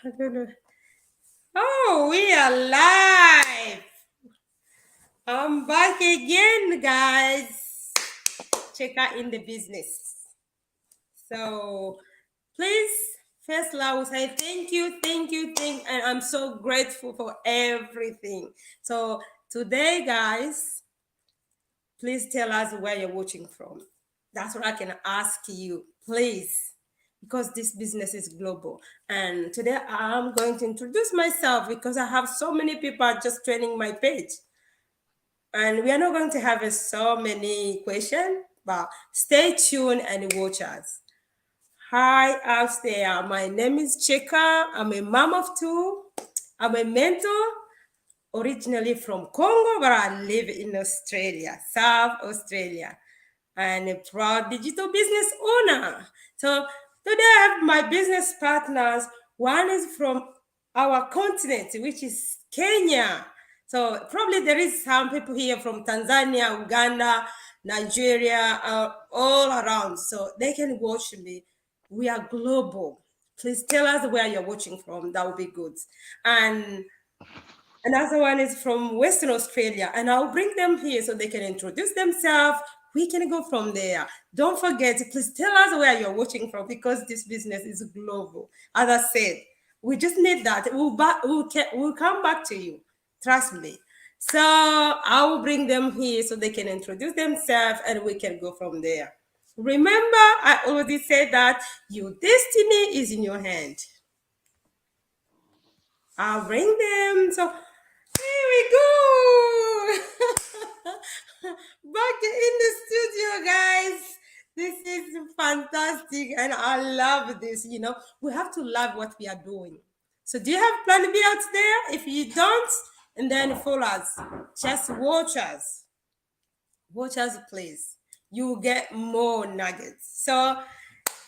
I don't know. Oh, we are live. I'm back again, guys. Cheka in the business. So please, first I will say thank you, and I'm so grateful for everything. So today, guys, please tell us where you're watching from. That's what I can ask you, please, because this business is global. And today I'm going to introduce myself because I have so many people just joining my page. And we are not going to have so many questions, but stay tuned and watch us. Hi out there. My name is Cheka. I'm a mom of two. I'm a mentor, originally from Congo, but I live in Australia, South Australia, and a proud digital business owner. So today I have my business partners. One is from our continent, which is Kenya. So probably there is some people here from Tanzania, Uganda, Nigeria, all around. So they can watch me. We are global. Please tell us where you're watching from. That would be good. And another one is from Western Australia, and I'll bring them here so they can introduce themselves. We can go from there. Don't forget, please tell us where you're watching from because this business is global. As I said, we just need that. We'll come back to you. Trust me. So I will bring them here so they can introduce themselves and we can go from there. Remember, I already said that your destiny is in your hand. I'll bring them. So here we go. Back in the studio, guys. This is fantastic, and I love this. We have to love what we are doing. So, do you have plan B out there? If you don't, and then follow us, just watch us. Watch us, please. You will get more nuggets. So,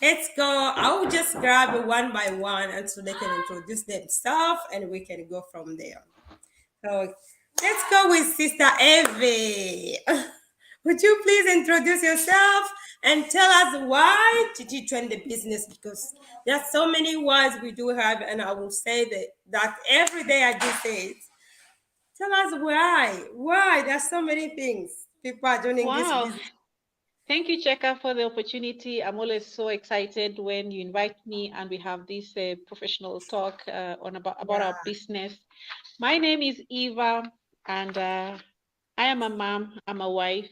let's go. I will just grab it one by one and so they can introduce themselves and we can go from there. So let's go with Sister Evie. Would you please introduce yourself and tell us why did you join the business? Because there are so many words we do have, and I will say that every day I do say it. Tell us why. Why? There are so many things. People are joining this Wow. business. Thank you, Cheka, for the opportunity. I'm always so excited when you invite me and we have this professional talk about Yeah. our business. My name is Eva, and I am a mom, I'm a wife.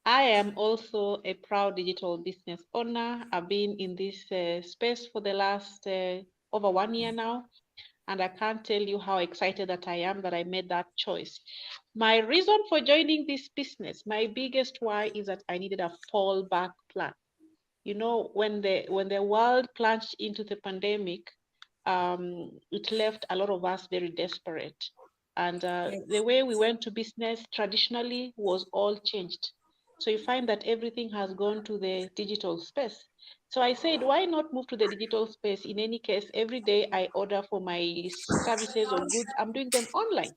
I am also a proud digital business owner. I've been in this space for the last over 1 year now, and I can't tell you how excited that I am that I made that choice. My reason for joining this business, my biggest why is that I needed a fallback plan. You know, when the world plunged into the pandemic, it left a lot of us very desperate. And the Yes. way we went to business traditionally was all changed. So you find that everything has gone to the digital space. So I said, why not move to the digital space? In any case, every day I order for my services or goods, I'm doing them online.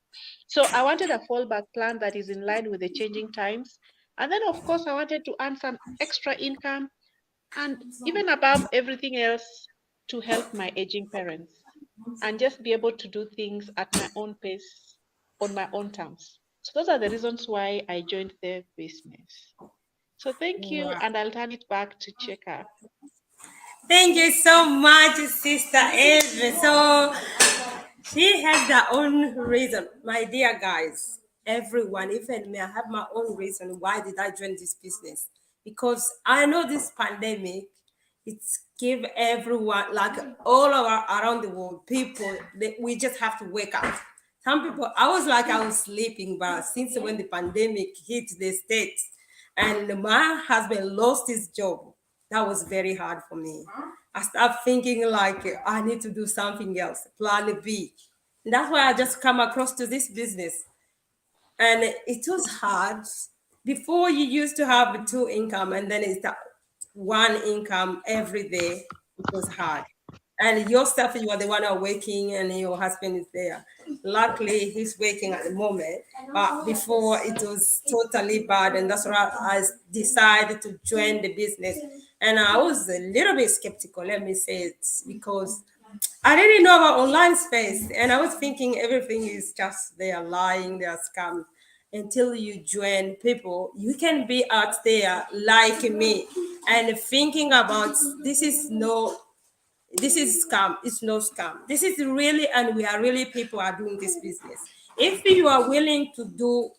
So I wanted a fallback plan that is in line with the changing times. And then, of course, I wanted to earn some extra income and even above everything else, to help my aging parents and just be able to do things at my own pace, on my own terms. So those are the reasons why I joined the business. So thank you, Wow. and I'll turn it back to Cheka. Thank you so much, Sister Eve. So she has her own reason, my dear guys. Everyone, even me, I have my own reason why did I join this business. Because I know this pandemic, it's give everyone, like all around the world, people, we just have to wake up. Some people, I was like I was sleeping, but since when the pandemic hit the states, and my husband lost his job, that was very hard for me. I started thinking like I need to do something else, plan B. And that's why I just come across to this business. And it was hard. Before you used to have two income and then it's one income every day. It was hard. And yourself, you are the one who are working and your husband is there. Luckily, he's working at the moment. But before it was totally bad. And that's why I decided to join the business. And I was a little bit skeptical, let me say it, because I didn't know about online space, and I was thinking everything is just they are lying, they are scam. Until you join people, you can be out there like me and thinking about this is scam. It's no scam. This is really, and we are really people are doing this business. If you are willing to do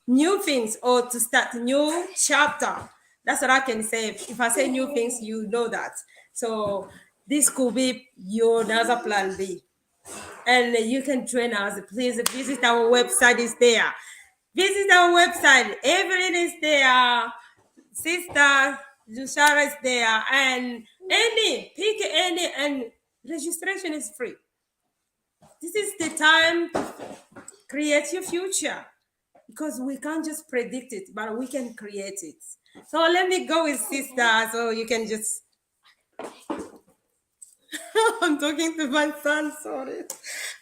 new things or to start new chapter, that's what I can say. If I say new things, you know that. So this could be your another plan B, and you can join us. Please visit our website. Is there. Visit our website. Everything is there. Sister Jushara is there, and pick any, and registration is free. This is the time to create your future, because we can't just predict it, but we can create it. So let me go with sister, so you can just. I'm talking to my son. Sorry.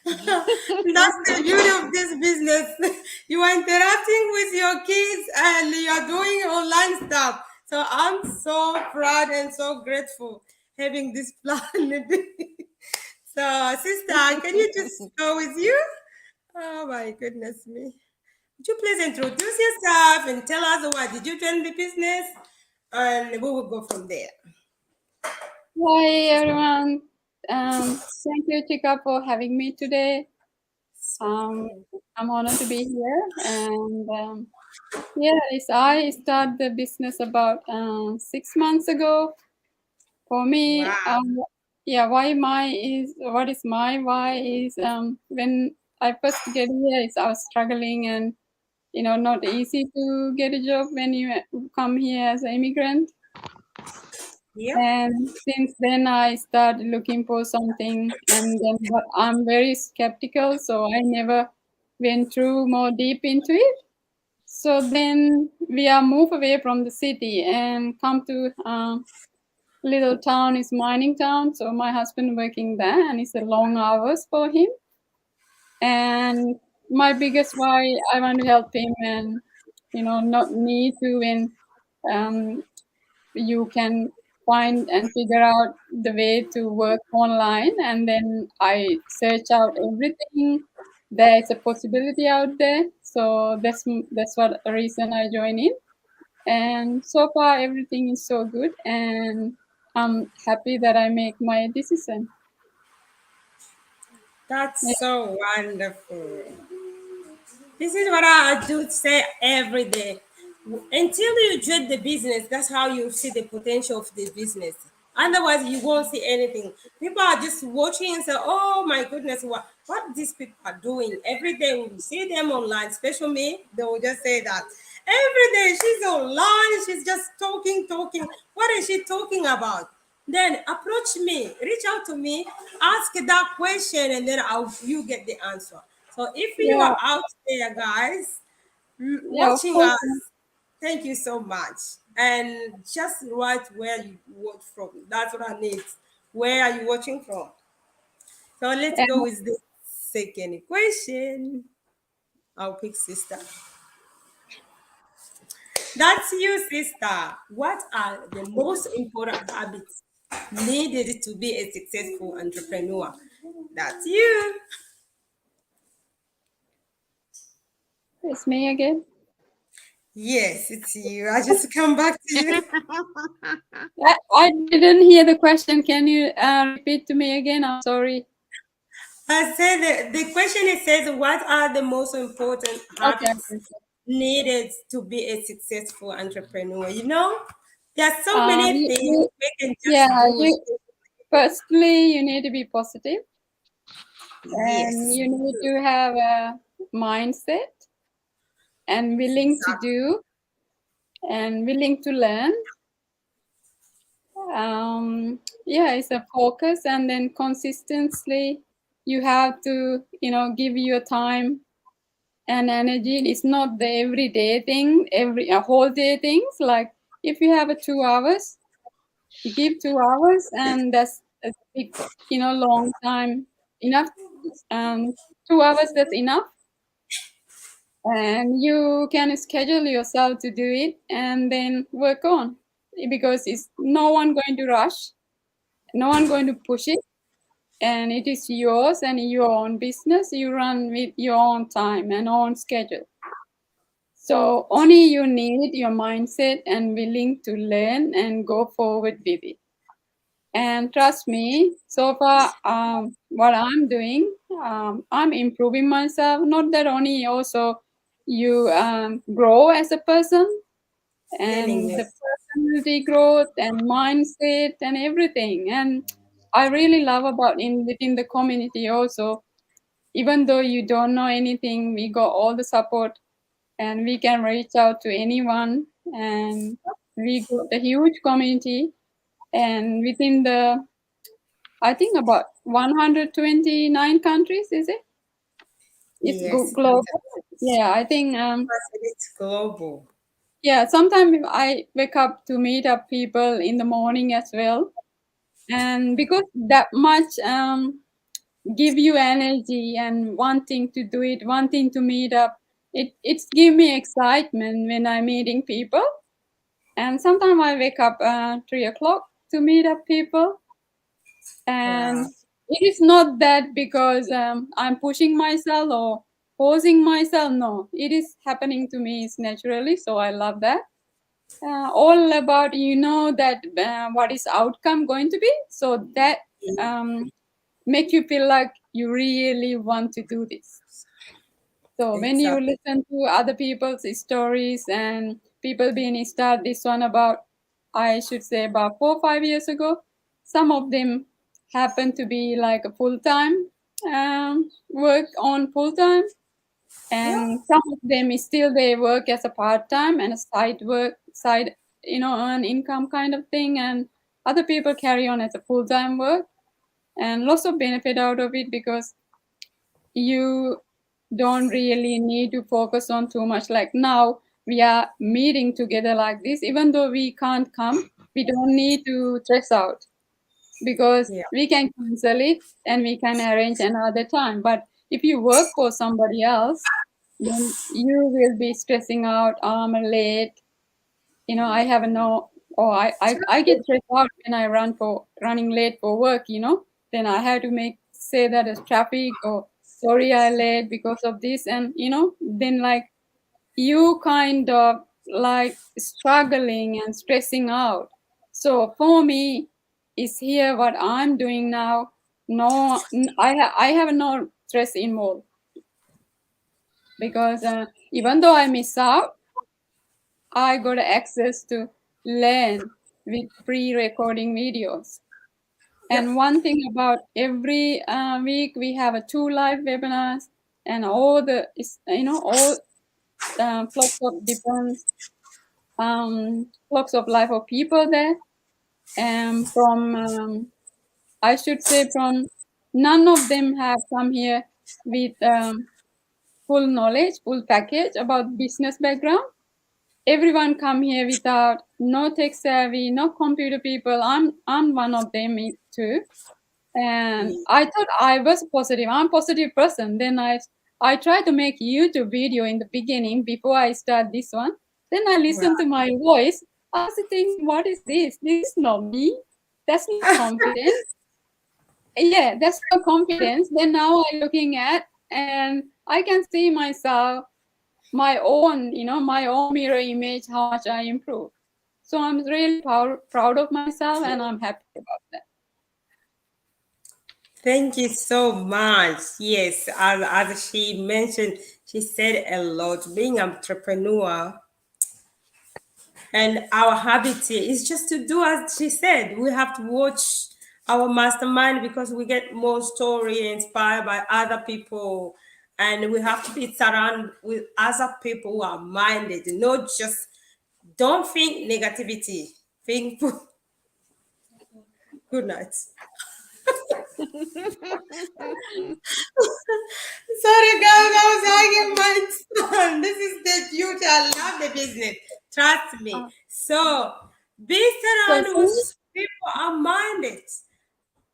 That's the beauty of this business. You are interacting with your kids and you are doing online stuff. So I'm so proud and so grateful having this plan. So, sister, can you just go with you? Oh my goodness me. Would you please introduce yourself and tell us why did you join the business? And we will go from there. Hi everyone. Thank you, Cheka, for having me today. Um, I'm honored to be here. And yes, I started the business about 6 months ago. For me, Wow. what is my why is when I first get here, I was struggling and not easy to get a job when you come here as an immigrant. Yep. And since then, I started looking for something, and then but I'm very skeptical, so I never went through more deep into it. So then we are moved away from the city and come to little town is mining town. So my husband working there, and it's a long hours for him. And my biggest why I want to help him, and not need to when um, you can find and figure out the way to work online, and then I search out everything. There's a possibility out there, so that's what reason I join in. And so far everything is so good, and I'm happy that I make my decision. Yeah, That's so wonderful. This is what I do say every day. Until you join the business, that's how you see the potential of the business. Otherwise, you won't see anything. People are just watching and say, "Oh my goodness, what these people are doing every day?" When you see them online, especially me, they will just say that every day she's online, she's just talking, talking. What is she talking about? Then approach me, reach out to me, ask that question, and then you get the answer. So if you yeah, are out there, guys, yeah, of watching course. us, thank you so much. And just write where you watch from. That's what I need. Where are you watching from? So let's And go with the second question. I'll pick sister. That's you, sister. What are the most important habits needed to be a successful entrepreneur? That's you. it's me again. Yes, it's you. I just come back to you. I didn't hear the question. Can you repeat to me again? I'm sorry. I said the question it says, what are the most important Okay, habits okay. needed to be a successful entrepreneur? There are so many things You, we can yeah, just do. firstly, you need to be positive, and Yes, you need to have a mindset and willing to exactly. do and willing to learn. Yeah, it's a focus, and then consistently, you have to, give your time and energy. It's not the everyday thing, every a whole day things. Like if you have a 2 hours, you give 2 hours, and that's a big, long time enough. Um, 2 hours that's enough, and you can schedule yourself to do it, and then work on because it's no one going to rush, no one going to push it. and it is yours and your own business. You run with your own time and own schedule. So only you need your mindset and willing to learn and go forward with it. And trust me, so far, what I'm doing, I'm improving myself. Not that only also you grow as a person and the Willingness. personality growth and mindset and everything. And I really love about in within the community also. Even though you don't know anything, we got all the support and we can reach out to anyone. And we got a huge community, and within the I think about 129 countries, is it? It's Yes, global. Yeah, I think, it's global. yeah, sometimes I wake up to meet up people in the morning as well. And because that much give you energy and wanting to do it, wanting to meet up, it's give me excitement when I'm meeting people. And sometimes I wake up 3 o'clock to meet up people. Wow. And it is not that because I'm pushing myself or forcing myself. No, it is happening to me is naturally, so I love that. All about that what is outcome going to be, so that um, make you feel like you really want to do this. So when you Exactly. listen to other people's stories and people being start this one about, I should say about 4 or 5 years ago, some of them happen to be like a full time work on full time, Yeah. and some of them is still they work as a part time and a side work side earn income kind of thing, and other people carry on as a full time work and lots of benefit out of it because you don't really need to focus on too much. Like now we are meeting together like this, even though we can't come, we don't need to stress out because Yeah. we can cancel it and we can arrange another time. But if you work for somebody else, then you will be stressing out. I'm late, I have no, or I get stressed out when I running late for work, then I have to say that as traffic or sorry I late because of this, and then like you kind of like struggling and stressing out. So for me, is here what I'm doing now. No, I have no stress involved because even though I miss out, I got access to learn with pre-recording videos. Yep. And one thing about every week we have a 2 live webinars, and all all flocks of different flocks of life of people there. And from I should say from none of them have come here with full knowledge, full package about business background. Everyone come here without no tech savvy, no computer people. I'm one of them too. And Yeah. I thought I was positive. I'm a positive person. Then I tried to make YouTube video in the beginning before I start this one. Then I listened to my voice. I was thinking, what is this? This is not me. That's not confidence. Yeah, that's no confidence. Then now I looking at and I can see myself, my own mirror image, how much I improved. So I'm really proud of myself and I'm happy about that. Thank you so much. Yes, as she mentioned, she said a lot. Being entrepreneur and our habit here is just to do as she said. We have to watch our mastermind because we get more story inspired by other people, and we have to be surrounded with other people who are minded, not just don't think negativity. Think good night. Sorry, guys, I was hugging my son. This is the beauty. I love the business. Trust me. Uh, So be so surrounded with see, people are minded.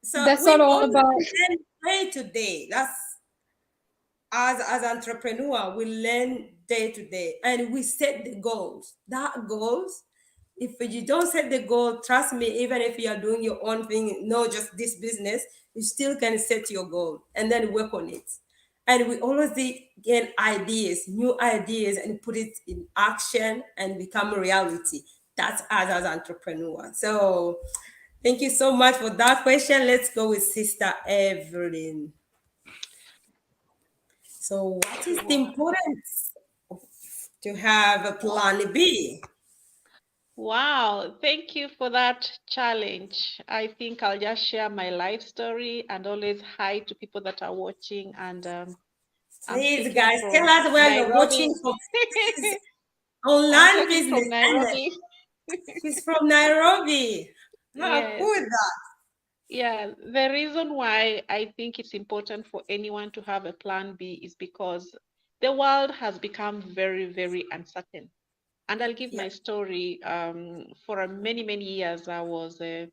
So that's we all always about. learn day to day. That's as entrepreneur, we learn day to day and we set the goals. That goals If you don't set the goal, trust me, even if you are doing your own thing, no, just this business, you still can set your goal and then work on it. And we always get ideas, new ideas, and put it in action and become a reality. That's us as entrepreneurs. So thank you so much for that question. Let's go with Sister Evelyn. So what is the Wow. importance to have a plan B? Wow, thank you for that challenge. I think I'll just share my life story and always hi to people that are watching. And I'm Please, speaking guys, tell from us where you're watching Nairobi. from. This is I'm online talking business, from and Nairobi. she's from Nairobi. How Yes. cool is that? Yeah, the reason why I think it's important for anyone to have a plan B is because the world has become very, very uncertain. And I'll give Yeah. my story. For many, many years, I was in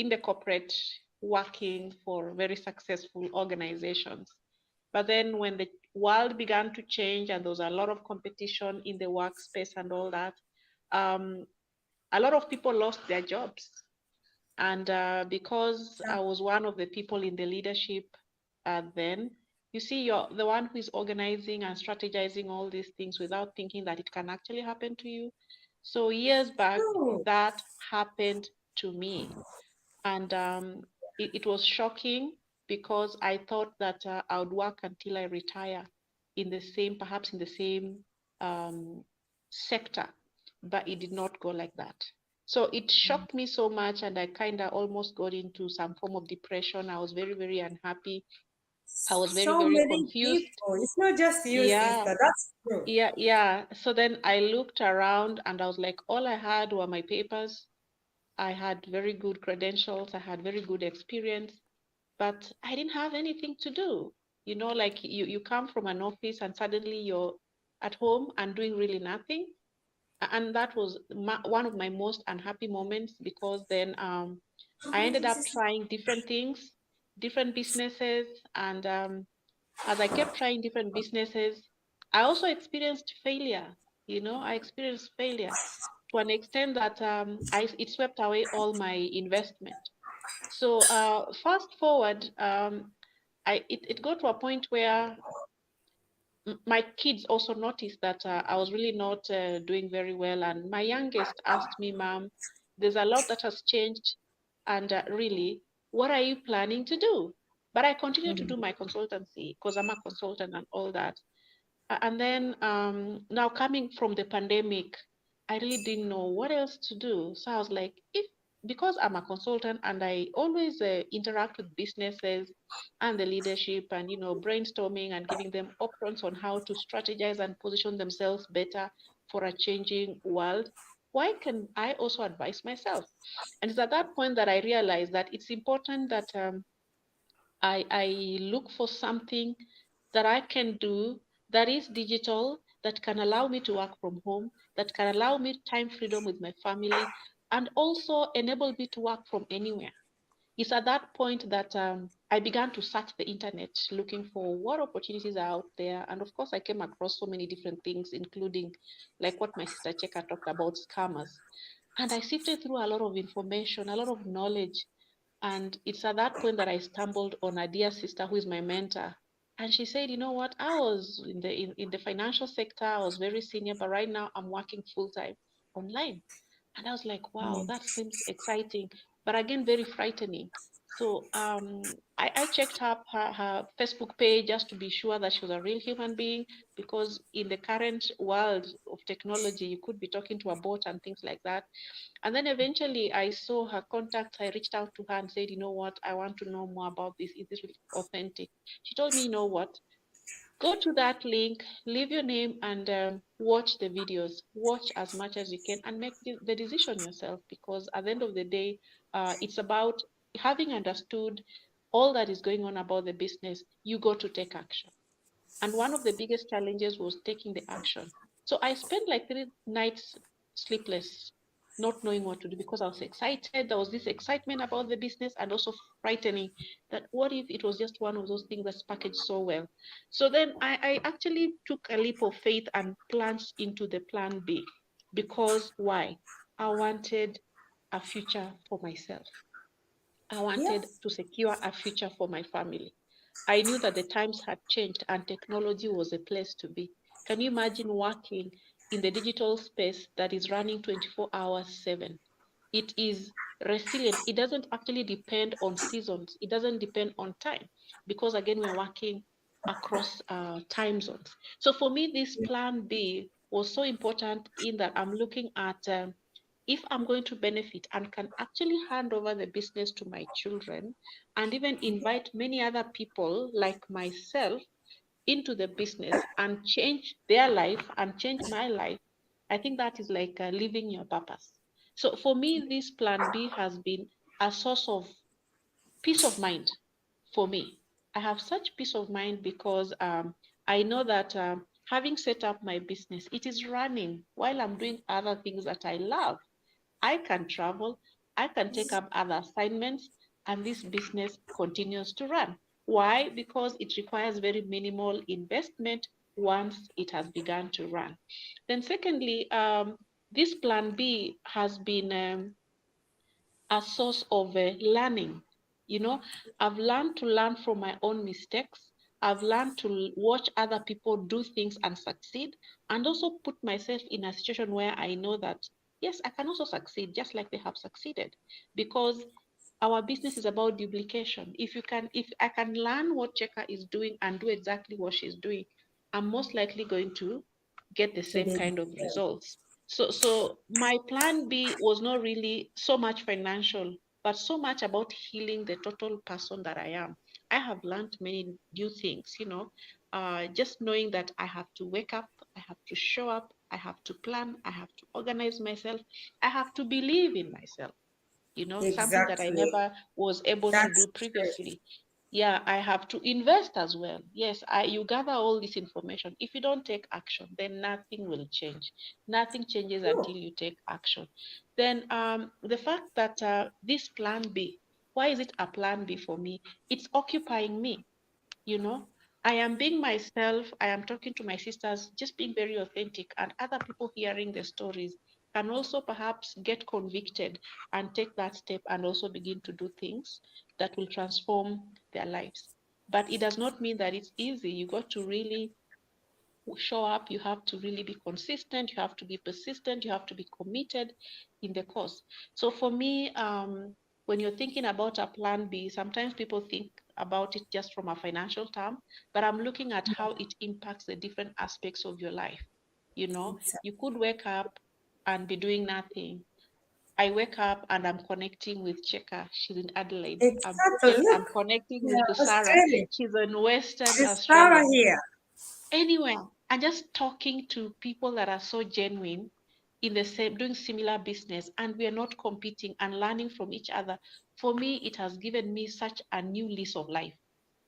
the corporate working for very successful organizations. But then when the world began to change and there was a lot of competition in the workspace and all that, um, a lot of people lost their jobs. And because I was one of the people in the leadership then, you see, you're the one who is organizing and strategizing all these things without thinking that it can actually happen to you. So years back, Oh, that happened to me. And it was shocking because I thought that I would work until I retire in the same, perhaps in the same um, sector, but it did not go like that. So it shocked me so much, and I kind of almost got into some form of depression. I was very, very unhappy. I was very, so very many confused. people. It's not just you, Yeah, sister. That's true. yeah, yeah. So then I looked around and I was like, all I had were my papers. I had very good credentials, I had very good experience, but I didn't have anything to do. You know, like you come from an office and suddenly you're at home and doing really nothing. And that was one of my most unhappy moments because then I ended up trying different things, different businesses, and as I kept trying different businesses, I also experienced failure. You know, I experienced failure to an extent that it swept away all my investment. So fast forward, it got to a point where my kids also noticed that I was really not doing very well. And my youngest asked me, Mom, there's a lot that has changed. And really, what are you planning to do? But I continue to do my consultancy because I'm a consultant and all that. And then now coming from the pandemic, I really didn't know what else to do. So I was like, if because I'm a consultant and I always interact with businesses and the leadership and brainstorming and giving them options on how to strategize and position themselves better for a changing world, why can I also advise myself? And it's at that point that I realized that it's important that I look for something that I can do that is digital, that can allow me to work from home, that can allow me time freedom with my family, and also enable me to work from anywhere. It's at that point that I began to search the internet looking for what opportunities are out there. And of course, I came across so many different things, including like what my sister Cheka talked about, scammers. And I sifted through a lot of information, a lot of knowledge, and it's at that point that I stumbled on a dear sister who is my mentor. And she said, you know what? I was in the financial sector, I was very senior, but right now I'm working full time online. And I was like, wow, that seems exciting, but again, very frightening. So I checked her Facebook page just to be sure that she was a real human being, because in the current world of technology, you could be talking to a bot and things like that. And then eventually I saw her contacts. I reached out to her and said, you know what, I want to know more about this. Is this really authentic? She told me, you know what, go to that link, leave your name, and watch the videos. Watch as much as you can and make the decision yourself, because at the end of the day, it's about having understood all that is going on about the business. You got to take action. And one of the biggest challenges was taking the action. So I spent like 3 nights sleepless, not knowing what to do, because I was excited. There was this excitement about the business and also frightening that what if it was just one of those things that's packaged so well. So then I actually took a leap of faith and plunged into the plan B. Because why? I wanted a future for myself. I wanted Yes. to secure a future for my family. I knew that the times had changed and technology was a place to be. Can you imagine working in the digital space that is running 24 hours 7? It is resilient. It doesn't actually depend on seasons. It doesn't depend on time because, again, we're working across time zones. So for me, this plan B was so important in that I'm looking at if I'm going to benefit and can actually hand over the business to my children and even invite many other people like myself into the business and change their life and change my life, I think that is like living your purpose. So for me, this plan B has been a source of peace of mind for me. I have such peace of mind because I know that having set up my business, it is running while I'm doing other things that I love. I can travel, I can take up other assignments, and this business continues to run. Why? Because it requires very minimal investment once it has begun to run. Then, secondly, this plan B has been a source of learning. You know, I've learned to learn from my own mistakes. I've learned to watch other people do things and succeed, and also put myself in a situation where I know that, yes, I can also succeed just like they have succeeded. Because our business is about duplication. If I can learn what Cheka is doing and do exactly what she's doing, I'm most likely going to get the To same the kind of results. So my plan B was not really so much financial, but so much about healing the total person that I am. I have learned many new things, just knowing that I have to wake up, I have to show up, I have to plan, I have to organize myself, I have to believe in myself, something that I exactly. never was able to That's do true. previously. Yeah, I have to invest as well. Yes, you gather all this information. If you don't take action, then nothing will change. Nothing changes True. until you take action. Then the fact that this plan B, why is it a plan B for me? It's occupying me, you know. I am being myself. I am talking to my sisters, just being very authentic, and other people hearing the stories can also perhaps get convicted and take that step and also begin to do things that will transform their lives. But it does not mean that it's easy. You got to really show up, you have to really be consistent, you have to be persistent, you have to be committed in the cause. So for me, when you're thinking about a plan B, sometimes people think about it just from a financial term, but I'm looking at how it impacts the different aspects of your life. You Exactly. could wake up and be doing nothing. I wake up and I'm connecting with Cheka. She's in Adelaide. Exactly. I'm Look, connecting Yeah. with Sarah. Australia. She's in Western It's Sarah Australia. here. Anywhere, and just talking to people that are so genuine in the same, doing similar business, and we are not competing and learning from each other. For me, it has given me such a new lease of life.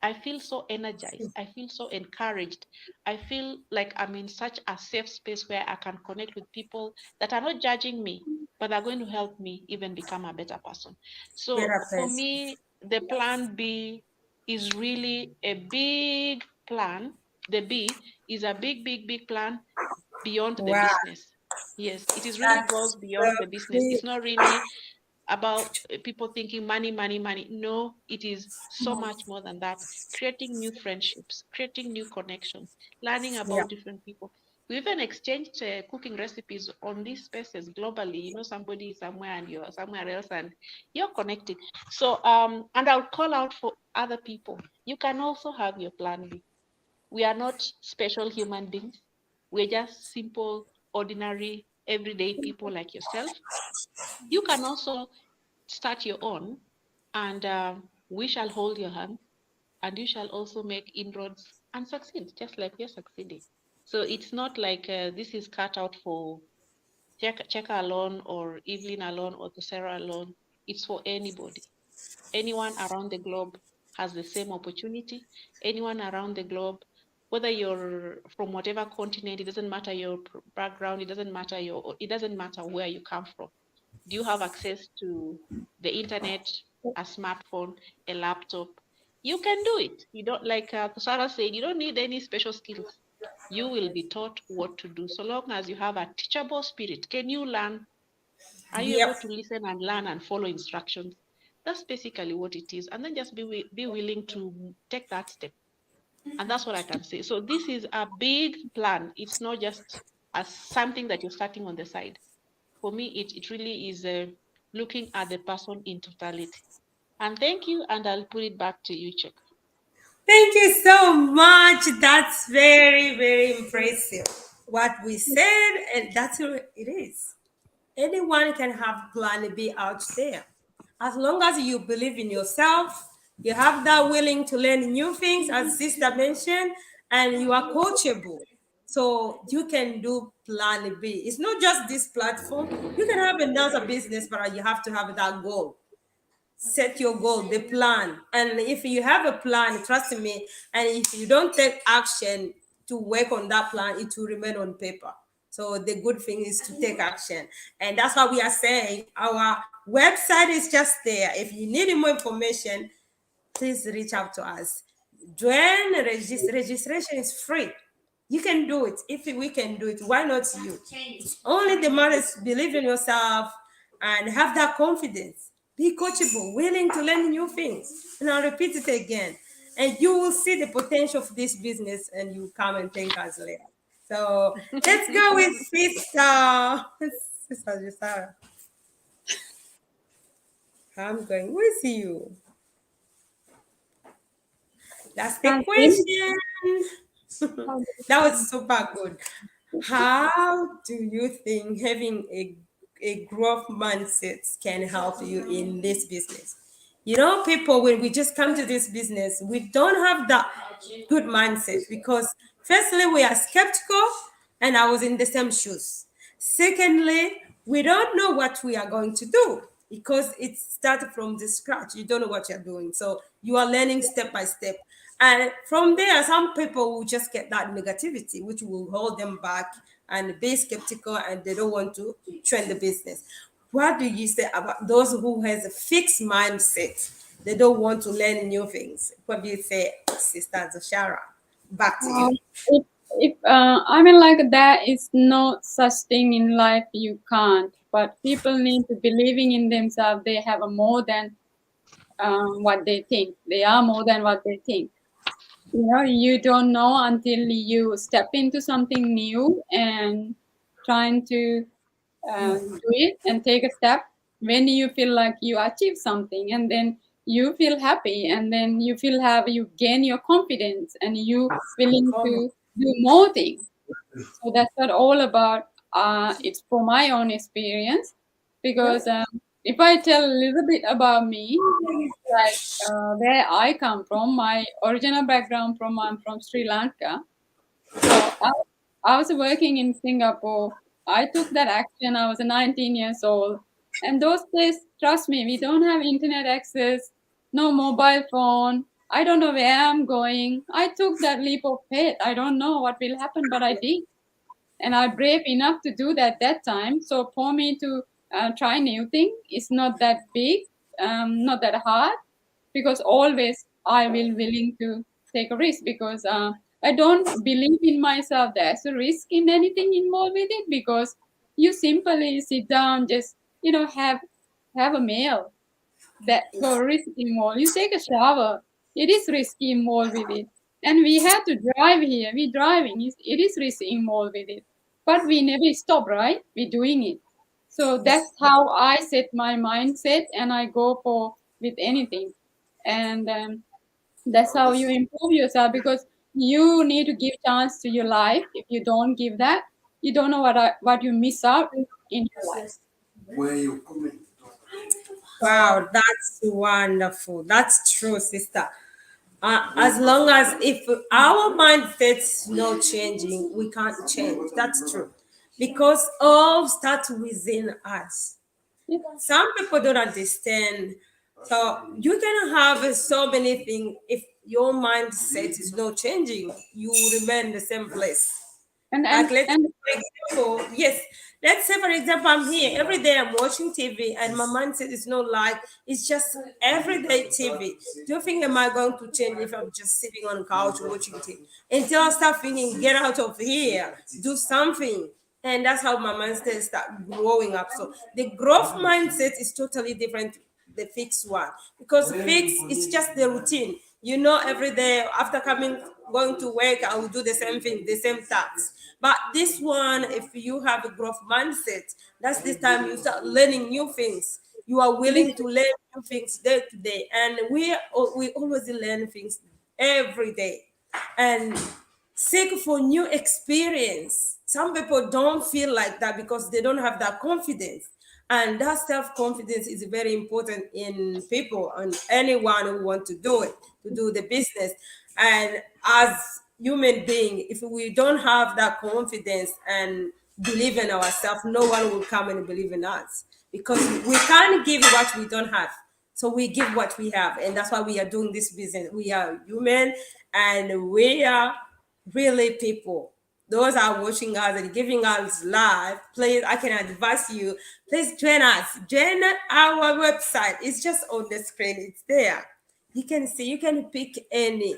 I feel so energized. I feel so encouraged. I feel like I'm in such a safe space where I can connect with people that are not judging me, but are going to help me even become a better person. So Better for person. me, the plan B is really a big plan. The B is a big, big, big plan beyond the Wow, business. Yes, it is really that's goes so beyond the business. cool. It's not really about people thinking money, money, money. No, it is so much more than that. Creating new friendships, creating new connections, learning Yeah, about different people. We even exchanged cooking recipes on these spaces globally. Somebody is somewhere and you're somewhere else and you're connecting. So, and I'll call out for other people. You can also have your plan B. We are not special human beings. We're just simple, ordinary, everyday people like yourself. You can also start your own, and we shall hold your hand, and you shall also make inroads and succeed, just like you're succeeding. So it's not like this is cut out for Cheka alone or Evelyn alone or Sarah alone. It's for anybody. Anyone around the globe has the same opportunity. Anyone around the globe, whether you're from whatever continent, it doesn't matter your background, it doesn't matter where you come from. Do you have access to the internet, a smartphone, a laptop? You can do it. You don't, like Sarah said, you don't need any special skills. You will be taught what to do so long as you have a teachable spirit. Can you learn? Are you Yep. able to listen and learn and follow instructions? That's basically what it is. And then just be willing to take that step. And that's what I can say. So this is a big plan. It's not just as something that you're starting on the side. For me, it really is looking at the person in totality. And thank you, and I'll put it back to you, Cheka. Thank you so much. That's very, very impressive. What we said, and that's what it is. Anyone can have plan B out there. As long as you believe in yourself, you have that willing to learn new things, as Sister mentioned, and you are coachable. So you can do plan B. It's not just this platform. You can have another business, but you have to have that goal. Set your goal, the plan. And if you have a plan, trust me, and if you don't take action to work on that plan, it will remain on paper. So the good thing is to take action. And that's why we are saying our website is just there. If you need more information, please reach out to us. Join registration is free. You can do it. If we can do it, why not you? Only the matters believe in yourself and have that confidence. Be coachable, willing to learn new things. And I'll repeat it again. And you will see the potential of this business and you come and thank us later. So let's go with Sister. Sister Sarah. I'm going with you. That's the Can't hear me. question. That was super good. How do you think having a growth mindset can help you in this business? You know, people, when we just come to this business, we don't have that good mindset because, firstly, we are skeptical, and I was in the same shoes. Secondly, we don't know what we are going to do because it started from the scratch. You don't know what you're doing. So you are learning step by step. And from there, some people will just get that negativity, which will hold them back and be skeptical and they don't want to train the business. What do you say about those who has a fixed mindset? They don't want to learn new things. What do you say, Sister Zashara? Back to you. Um, if I mean, like, there is no such thing in life you can't. But people need to believing in themselves. They have a more than what they think. They are more than what they think. You don't know until you step into something new and trying to do it and take a step when you feel like you achieve something, and then you feel happy, and then you gain your confidence and you willing to do more things. So that's what all about. It's for my own experience, Yeah. because if I tell a little bit about me, like where I come from, my original background from I'm from Sri Lanka. So I was working in Singapore. I took that action. I was 19 years old, and those days, trust me, we don't have internet access, no mobile phone. I don't know where I'm going. I took that leap of faith. I don't know what will happen, but I did, and I'm brave enough to do that time. So for me to try new thing is not that big, not that hard, because always I will willing to take a risk, because I don't believe in myself there's a risk in anything involved with it, because you simply sit down, just have a meal, that go risk involved. You take a shower, it is risky involved with it. And we have to drive here. We driving, it is risk involved with it. But we never stop, right? We're doing it. So that's how I set my mindset, and I go for with anything. And that's how you improve yourself, because you need to give chance to your life. If you don't give that, you don't know what you miss out in your life. Where you coming? Wow, that's wonderful. That's true, sister. As long as if our mindset's not changing, we can't change. That's true, because all starts within us. Yeah. Some people don't understand. So you can have so many things. If your mindset is not changing, you will remain in the same place. and Like and let's say and for example, yes, let's say for example, I'm here every day. I'm watching TV, and my mindset is not like it's just everyday TV. Do you think am I going to change if I'm just sitting on the couch watching TV? Until I start thinking, get out of here, do something, And that's how my mindset start growing up. So the growth mindset is totally different the fixed one, because fixed is just the routine. You know, every day after coming going to work, I will do the same thing, the same tasks. But this one, if you have a growth mindset, that's the time you start learning new things. You are willing to learn new things day to day, and we always learn things every day. And seek for new experience. Some people don't feel like that because they don't have that confidence. And that self-confidence is very important in people and anyone who want to do it, to do the business. And as human being, if we don't have that confidence and believe in ourselves, no one will come and believe in us, because we can't give what we don't have. So we give what we have, and that's why we are doing this business. We are human, and we are really people. Those are watching us and giving us live. Please, I can advise you. Please join us. Join our website. It's just on the screen. It's there. You can see. You can pick any.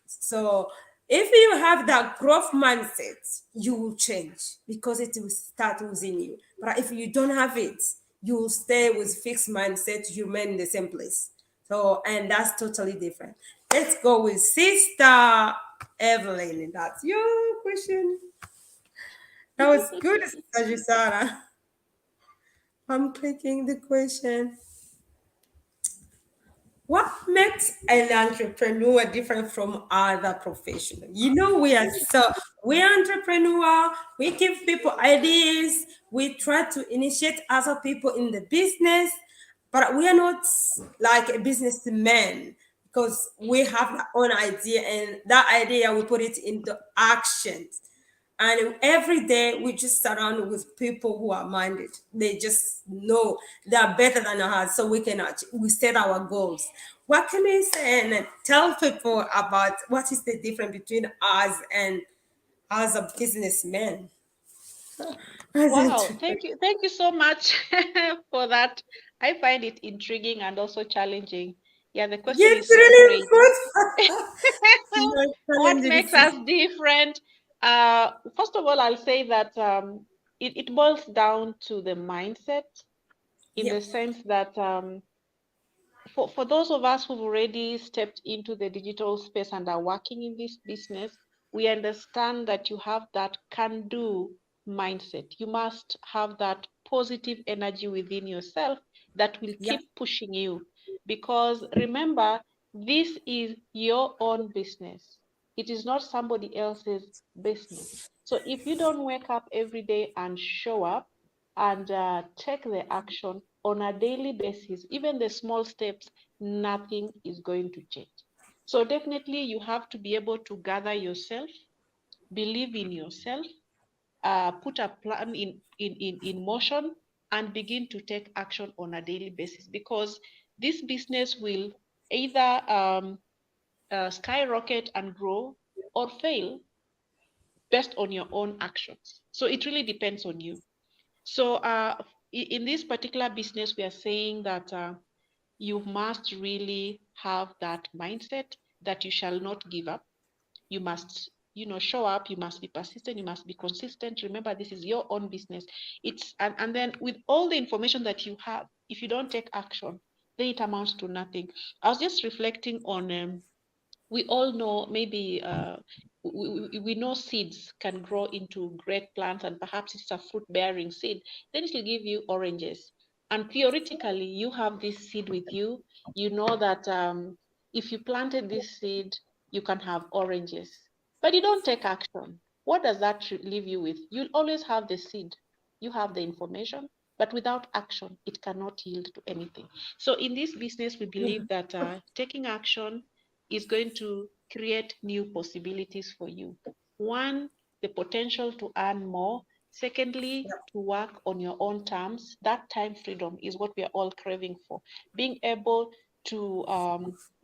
So if you have that growth mindset, you will change because it will start within you. But if you don't have it, you will stay with fixed mindset, you remain in the same place. So, and that's totally different. Let's go with Sister Evelyn. That's your question. That was good, Sister Sarah. I'm clicking the question. What makes an entrepreneur different from other professionals? You know, we're entrepreneur. We give people ideas. We try to initiate other people in the business, but we are not like a businessman, because we have our own idea, and that idea we put it into action. And every day we just surround with people who are minded. They just know they are better than us, so we set our goals. What can we say and tell people about what is the difference between us and as a businessman? As Wow, entrepreneur. thank you so much for that. I find it intriguing and also challenging. Yeah, the question Yes, is so really great. good. You're What challenging makes us system. different? First of all, I'll say that it boils down to the mindset, in the Yep, sense that for those of us who've already stepped into the digital space and are working in this business, we understand that you have that can do mindset. You must have that positive energy within yourself that will yep, keep pushing you. Because remember, this is your own business, it is not somebody else's business. So if you don't wake up every day and show up and take the action on a daily basis, even the small steps, nothing is going to change. So definitely you have to be able to gather yourself, believe in yourself, put a plan in motion, and begin to take action on a daily basis, because this business will either skyrocket and grow or fail based on your own actions. So it really depends on you. So in this particular business, we are saying that you must really have that mindset that you shall not give up. You must, show up. You must be persistent. You must be consistent. Remember, this is your own business. And then with all the information that you have, if you don't take action, then it amounts to nothing. I was just reflecting on we all know, maybe we know seeds can grow into great plants, and perhaps it's a fruit bearing seed, then it will give you oranges. And theoretically you have this seed with you. You know that if you planted this seed, you can have oranges, but you don't take action. What does that leave you with? You'll always have the seed, you have the information, but without action it cannot yield to anything. So in this business, we believe that taking action is going to create new possibilities for you. One, the potential to earn more. Secondly, yep, to work on your own terms. That time freedom is what we are all craving for. Being able to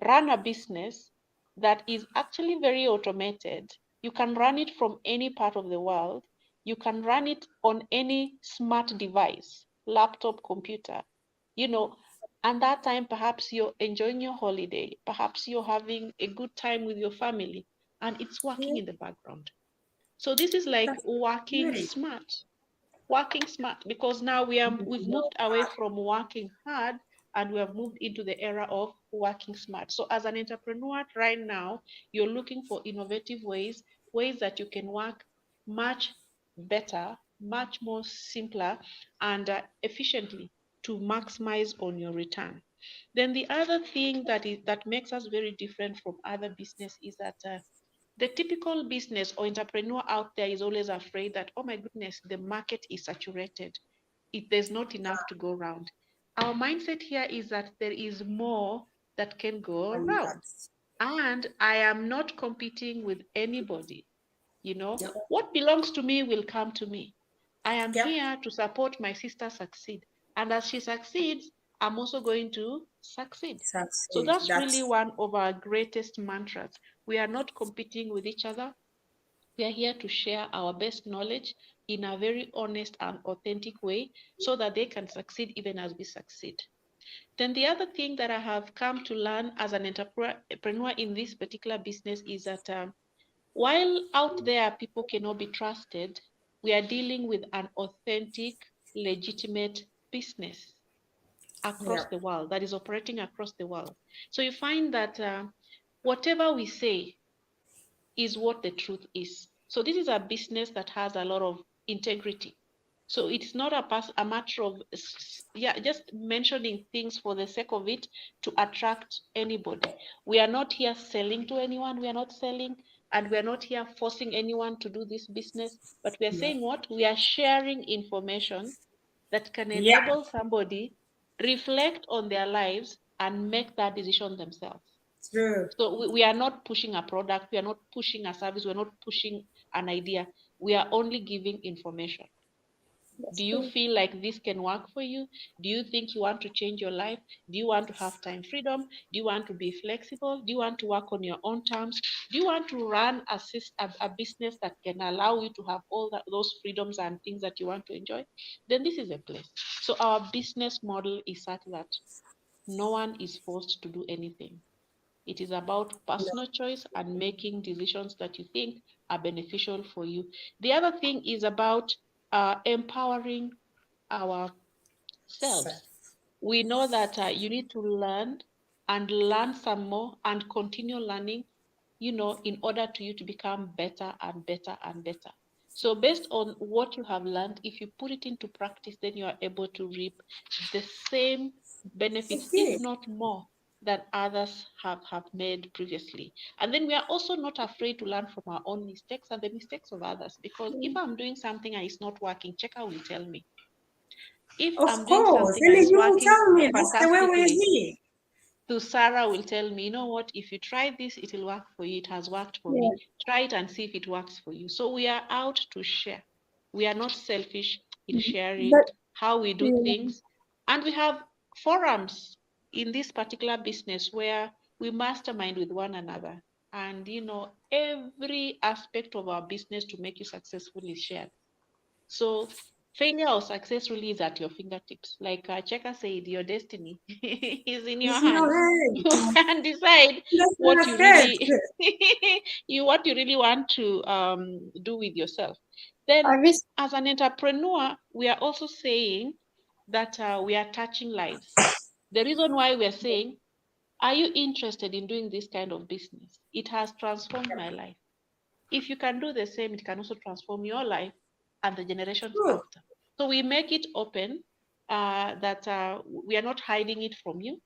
run a business that is actually very automated. You can run it from any part of the world. You can run it on any smart device, laptop, computer. You know, and that time, perhaps you're enjoying your holiday, perhaps you're having a good time with your family, and it's working yep. in the background. So this is like That's working great. smart. working smart, because now we've moved away from working hard and we have moved into the era of working smart. So as an entrepreneur right now, you're looking for innovative ways that you can work much better, much more simpler, and efficiently to maximize on your return. Then the other thing that makes us very different from other business is that the typical business or entrepreneur out there is always afraid that, oh my goodness, the market is saturated. There's not enough to go around. Our mindset here is that there is more that can go And around. that's, And I am not competing with anybody. yep, What belongs to me will come to me. I am yep, here to support my sister succeed. And as she succeeds, I'm also going to succeed. So succeed. that's really That's, one of our greatest mantras. We are not competing with each other. We are here to share our best knowledge in a very honest and authentic way so that they can succeed even as we succeed. Then the other thing that I have come to learn as an entrepreneur in this particular business is that while out there people cannot be trusted, we are dealing with an authentic, legitimate business across yep, the world that is operating across the world. So you find that whatever we say is what the truth is. So this is a business that has a lot of integrity. So it's not a matter of just mentioning things for the sake of it to attract anybody. We are not here selling to anyone. We are not selling, and we are not here forcing anyone to do this business. But we are yep, saying what we are sharing information that can yep, enable somebody reflect on their lives and make that decision themselves. true. So we are not pushing a product, we are not pushing a service, we're not pushing an idea. We are only giving information. That's Do you true. feel like this can work for you? Do you think you want to change your life? Do you want to have time freedom? Do you want to be flexible? Do you want to work on your own terms? Do you want to run a business that can allow you to have all those freedoms and things that you want to enjoy? Then this is a place. So our business model is such that no one is forced to do anything. It is about personal choice and making decisions that you think are beneficial for you. The other thing is about empowering ourselves. We know that you need to learn and learn some more and continue learning, in order to you to become better and better and better. So based on what you have learned, if you put it into practice, then you are able to reap the same benefits, if Okay. not more, than others have made previously. And then we are also not afraid to learn from our own mistakes and the mistakes of others. Because if I'm doing something and it's not working, Cheka will tell me. If Of I'm doing course. something And and then it's you will working tell me that's the way we fantastically, see. so Sarah will tell me, you know what, if you try this, it will work for you. It has worked for Yeah. me. Try it and see if it works for you. So we are out to share. We are not selfish in sharing But how we do yeah, things. And we have forums in this particular business where we mastermind with one another. And every aspect of our business to make you successful is shared. So failure or success really is at your fingertips. Like Cheka said, your destiny is in your It's in your hands. hand. You can decide That's what what you I really said. want to do with yourself. Then, I wish. as an entrepreneur, we are also saying that we are touching lives. The reason why we are saying, are you interested in doing this kind of business? It has transformed my life. If you can do the same, it can also transform your life and the generations True. after. So we make it open, that we are not hiding it from you.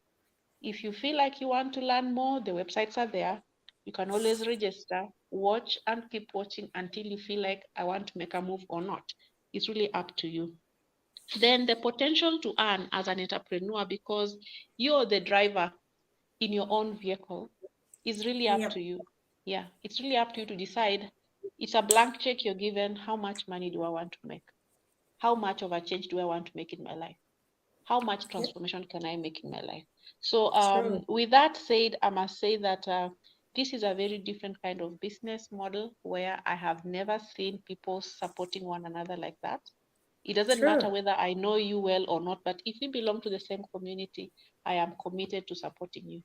If you feel like you want to learn more, the websites are there. You can always register, watch, and keep watching until you feel like I want to make a move or not. It's really up to you. Then the potential to earn as an entrepreneur, because you're the driver in your own vehicle, is really up Yep. to you. Yeah, it's really up to you to decide. It's a blank check you're given. How much money do I want to make? How much of a change do I want to make in my life? How much Yep. transformation can I make in my life? So, True. with that said, I must say that this is a very different kind of business model where I have never seen people supporting one another like that. It doesn't True. matter whether I know you well or not, but if we belong to the same community, I am committed to supporting you.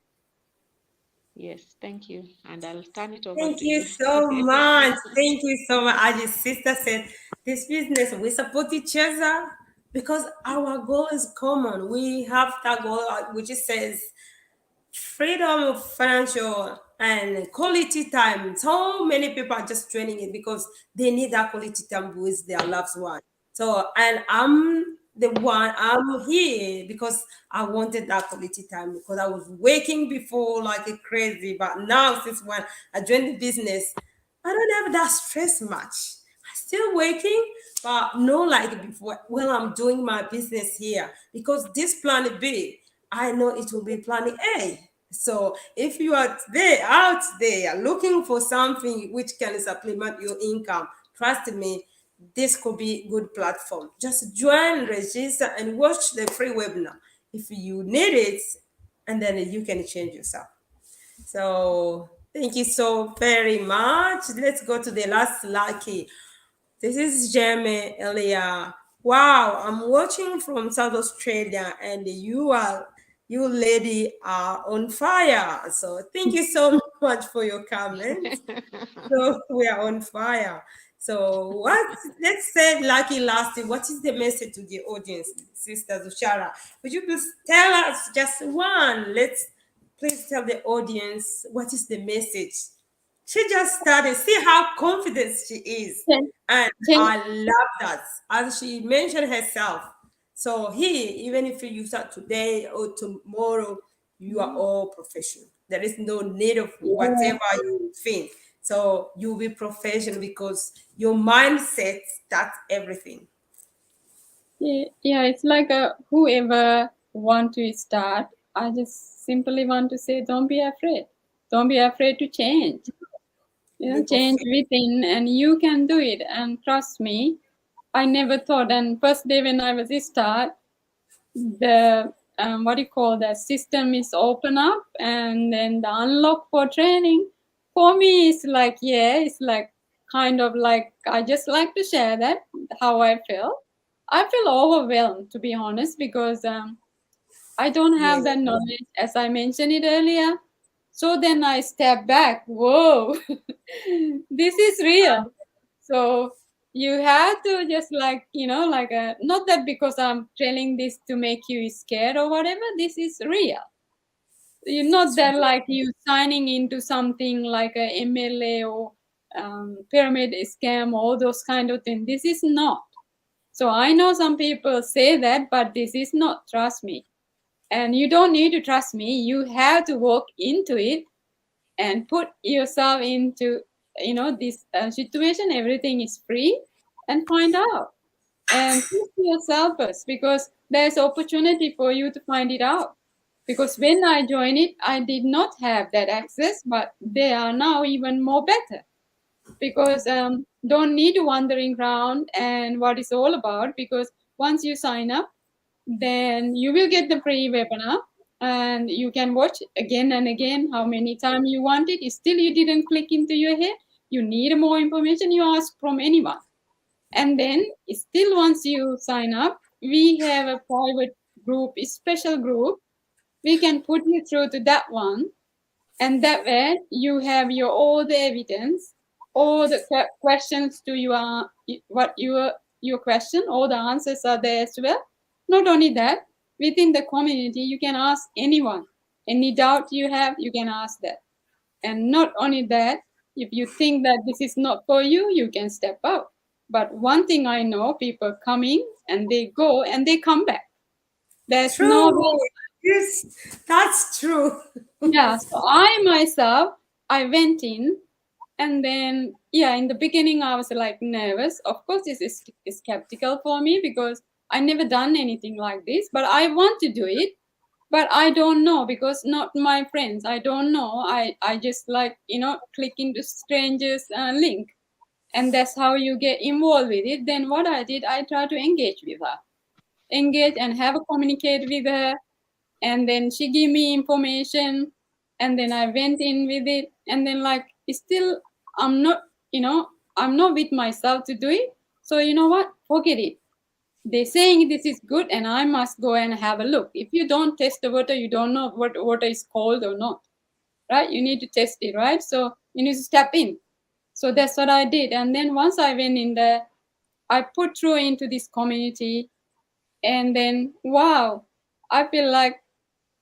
Yes, thank you. And I'll turn it over Thank to you you. so much. Thank you so much. As your sister said, this business, we support each other because our goal is common. We have that goal, which it says freedom of financial and quality time. So many people are just training it because they need that quality time with their loved one. So, and I'm the one, I'm here because I wanted that quality time because I was working before like a crazy, but now since when I joined the business, I don't have that stress much. I still working, but no like before when I'm doing my business here because this plan B, I know it will be plan A. So if you are there out there looking for something which can supplement your income, trust me, this could be good platform. Just join, register, and watch the free webinar if you need it, and then you can change yourself. So thank you so very much. Let's go to the last lucky. This is Jeremy Elia. Wow, I'm watching from South Australia, and you lady are on fire. So thank you so much for your comment. So we are on fire. So what? Let's say lucky last. What is the message to the audience, Sister Zushara? Would you please tell us just one? Let's please tell the audience what is the message. She just started. See how confident she is, Chen, and Chen, I love that. As she mentioned herself. So here, even if you start today or tomorrow, you are all professional. There is no need of yeah, whatever you think. So you'll be professional because your mindset, that's everything. yeah, it's like whoever want to start, I just simply want to say, don't be afraid. Don't be afraid to change. Be Change professional. within, and you can do it. And trust me, I never thought. And first day when I was start, the what do you call that system is open up, and then the unlock for training for me is like, yeah, it's like kind of like, I just like to share that how I feel overwhelmed, to be honest, because I don't Yeah. have that knowledge, as I mentioned it earlier. So then I step back. Whoa, this is real. So you have to just like, like not that because I'm telling this to make you scared or whatever. This is real. You're not that like you signing into something like a MLA or pyramid scam, all those kind of things. This is not. So I know some people say that, but this is not. Trust me. And you don't need to trust me. You have to walk into it and put yourself into this situation. Everything is free, and find out and push yourself first, because there's opportunity for you to find it out. Because when I joined it, I did not have that access, but they are now even more better, because don't need to wandering around and what it's all about. Because once you sign up, then you will get the free webinar, and you can watch again and again how many times you want it. Still you didn't click into your head, you need more information, you ask from anyone. And then still once you sign up, we have a private group, a special group, we can put you through to that one. And that way you have your all the evidence, all the questions to your what your question, all the answers are there as well. Not only that, within the community you can ask anyone, any doubt you have, you can ask that. And not only that, if you think that this is not for you, you can step out. But one thing I know, people coming and they go and they come back. There's no True. way. Yes, that's true. Yeah, so I myself, I went in, and then, yeah, in the beginning, I was like nervous. Of course, this is skeptical for me because I never done anything like this, but I want to do it. But I don't know, because not my friends. I don't know. I just like, click into strangers link, and that's how you get involved with it. Then what I did, I try to engage with her, engage and have a communicate with her, and then she gave me information, and then I went in with it, and then like still I'm not, I'm not with myself to do it. So you know what, forget it. They're saying this is good, and I must go and have a look. If you don't test the water, you don't know what water is cold or not. right? You need to test it, right? So you need to step in. So that's what I did. And then once I went in there, I put through into this community, and then wow, I feel like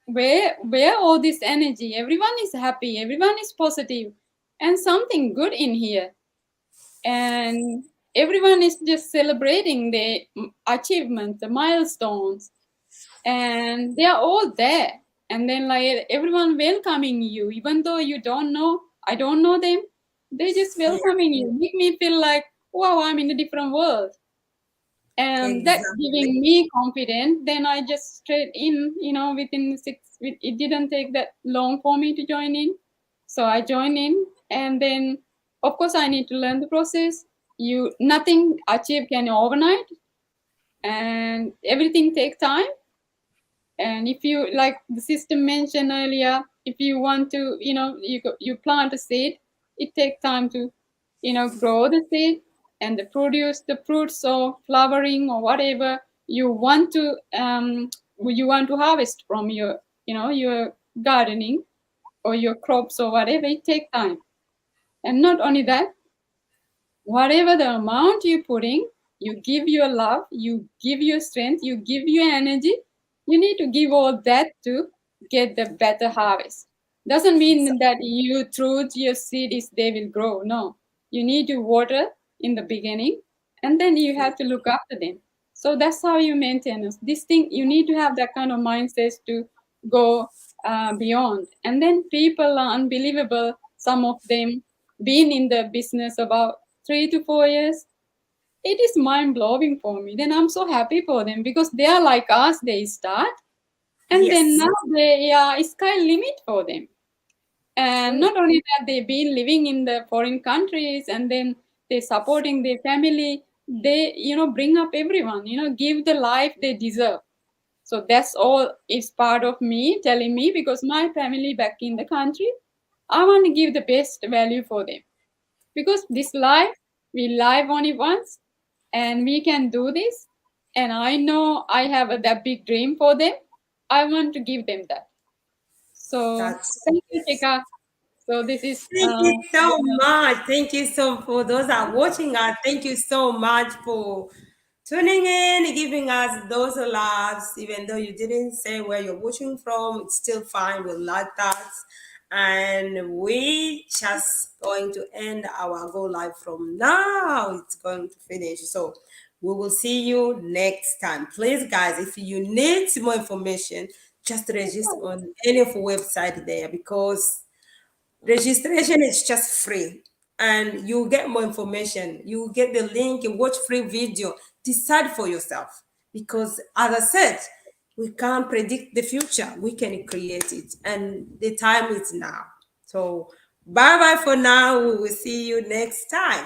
where all this energy? Everyone is happy, everyone is positive, and something good in here. And everyone is just celebrating the achievements, the milestones, and they are all there. And then like everyone welcoming you, even though you don't know, I don't know them, they just Yeah, welcoming you, make me feel like wow, I'm in a different world. And that exactly. giving me confidence, then I just straight in, within it didn't take that long for me to join in. So I joined in, and then of course I need to learn the process. You Nothing achieved can overnight, and everything takes time. And if you, like the system mentioned earlier, if you want to, you plant a seed, it takes time to, grow the seed and produce the fruits or flowering or whatever you want to harvest from your, your gardening or your crops or whatever. It takes time. And not only that, whatever the amount you put in, you give your love, you give your strength, you give your energy. You need to give all that to get the better harvest. Doesn't mean that you throw your seeds, they will grow. No, you need to water in the beginning, and then you have to look after them. So that's how you maintain it. This thing, you need to have that kind of mindset to go beyond. And then people are unbelievable. Some of them been in the business about 3 to 4 years. It is mind blowing for me. Then I'm so happy for them because they are like us. They start, and then Yes, now they are sky limit for them. And true. not only that, they've been living in the foreign countries, and then they're supporting their family. They, bring up everyone. Give the life they deserve. So that's all is part of me telling me, because my family back in the country, I want to give the best value for them, because this life we live only once, and we can do this. And I know I have that big dream for them. I want to give them that. So That's thank you, Cheka. So this is Thank you so much. Thank you so for those that are watching us. Thank you so much for tuning in, giving us those laughs. Even though you didn't say where you're watching from, it's still fine. We like that. And we just going to end our go live from now. It's going to finish. So we will see you next time. Please, guys, if you need more information, just register on any of the website there, because registration is just free, and you get more information. You get the link, you watch free video, decide for yourself. Because as I said, we can't predict the future, we can create it, and the time is now. So bye bye for now. We will see you next time.